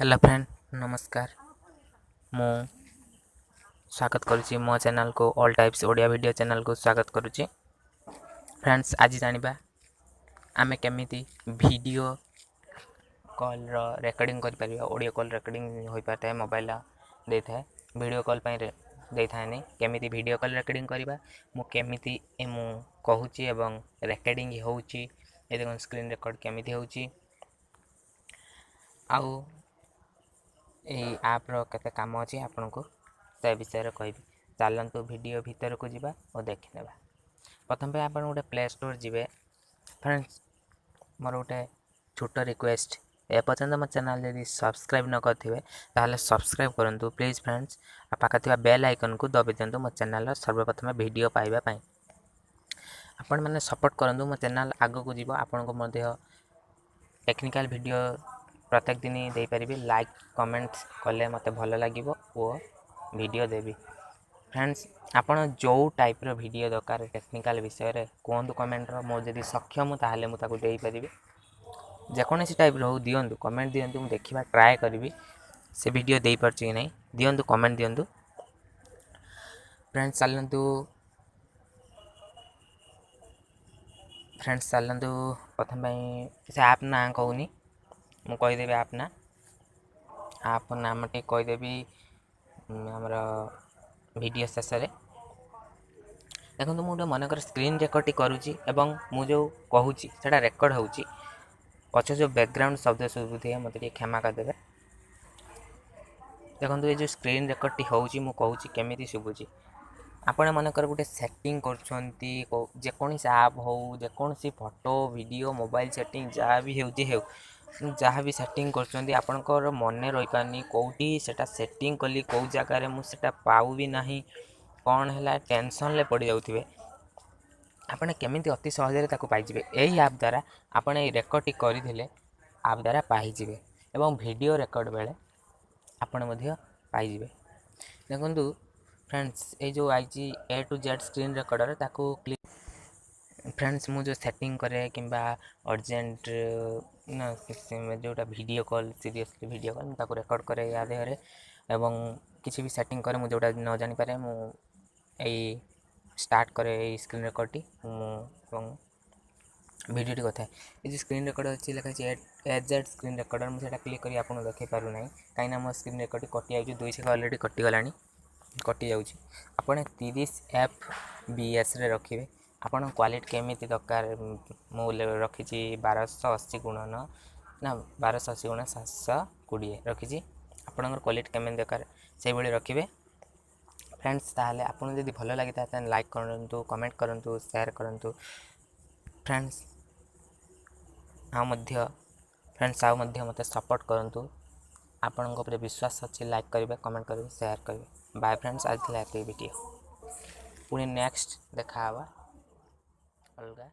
Hello friend, नमस्कार। मु स्वागत करुच्ची मो चैनल को all types Odia video channel को स्वागत करुच्ची। फ्रेंड्स, आज जानिबा आमे केमिति वीडियो कॉल रो रिकॉर्डिंग कर परिबा। ऑडियो कॉल रिकॉर्डिंग होई पाता है, मोबाइल दे थाए, वीडियो कॉल पई दे थाए नहीं। केमिति वीडियो कॉल रिकॉर्डिंग करबा मु केमिति मु कहूची एवं रिकॉर्डिंग होउची। ए देखो स्क्रीन रिकॉर्ड केमिति होउची आउ यही आप्र केते काम अच्छी आपन को से विषय कहि। चलतु वीडियो भीतर को जीवा और देखने। प्रथम पे आप गोटे प्ले स्टोर जीवे। फ्रेंड्स, मोर गोटे छोट रिक्वेस्ट, ए पर्यंत मो चैनल यदि सब्सक्राइब न करथिबे ताहले सब्सक्राइब करंतु प्लीज। फ्रेंड्स, पाखा बेल आइकन को दबि दियंतु मो चैनल सर्वप्रथम वीडियो पाइबा पई। आपण माने सपोर्ट करंतु मो चैनल आगो को जीवो। आपण को मध्य टेक्निकल वीडियो प्रत्येक दिन दे पारिबे। लाइक कमेंट कले मते भल लागिवो ओ वीडियो देबी। फ्रेंड्स, आपण जो टाइप रो वीडियो दरकार टेक्निकल विषय रे कोंतु कमेंट रो, मो जदी सक्षम ताहले मु ताको देई परिबे। जेकोसी टाइप रो दियंतु, कमेंट दियंतु, मु देखिबा ट्राई करबी से वीडियो देई परछि कि नै। दियंतु कमेंट दियंतु। फ्रेंड्स चलतु प्रथम से आप ना कहूनी मु कहि देबे। आप नाम टे कहि देबी हमर वीडियो शेष रे। देखो मु गोटे मनकर स्क्रीन रिकॉर्ड करुच्ची एवं मु जो कहूची सेटा रेकर्ड होउची। पछे जो बैकग्राउंड शब्द सुबुथे मते टे क्षमा कर देबे। देखो ये जो स्क्रीन रिकॉर्ड होउची मु कहूची केमिति सुबुची। आपण मनकर गोटे सेटिंग करछंती जेकोसी ऐप हो, जेकोसी फोटो वीडियो मोबाइल सेटिंग जहाँ भी होउची हेउ, जहाँ भी सेटिंग करछंती आपनकर मने रही पानी कोठी सेटा सेटिंग कली को जगह रे मु सेटा पाउ भी नाही। कौन है टेंशन ले पड़ जाउथिबे। आपने केमिति अति सहज रे ताको पाई जिवे। एही ऐप द्वारा आपने रेकॉर्ड करिथिले ऐप द्वारा पाई जिवे एवं वीडियो रेकॉर्ड बेले आपने मध्य पाई जिवे। देखंतु फ्रेंड्स, ये जो आई ए टू जेड स्क्रीन रिकॉर्डर ताको क्लिक। फ्रेंड्स, मु जो सेटिंग करे किंबा अर्जेंट ना जोटा video call, seriously video call ताको रेकॉर्ड करे या देहरे एवं किसी भी सेटिंग करे मु जोटा न जानि पारे मु एई स्टार्ट करे एई स्क्रीन रिकॉर्ड एवं वीडियो टी कथा। ये जो स्क्रीन रिकॉर्ड अच्छी लिखा ए जेड स्क्रीन रिकॉर्डर मु सेटा क्लिक करी आपन देखै पारु नै काइना मो स्क्रीन रिकॉर्ड कटि आउची। 2 सेकंड ऑलरेडी कटि गलानी, कटि जाउची। आपण 30 fps रे रखिबे। आपण क्वालिटी केमिति दरकार मु रखिची 1280 गुणन ना 1280 गुणन 720 रखिची। आपणकर क्वालिटी केमिति दरकार से भली रखिबे। फ्रेंड्स, ताहले आपन जदि भलो लागि ता लाइक करंतु, कमेंट करंतु, शेयर करंतु। फ्रेंड्स आ मध्य मते सपोर्ट करंतु। आपन को विश्वास अच्छी लाइक करेंगे, कमेंट करेंगे, शेयर करेंगे। बाय फ्रेंड्स, आज वीडियो पुणी नेक्स्ट देखा अलगा।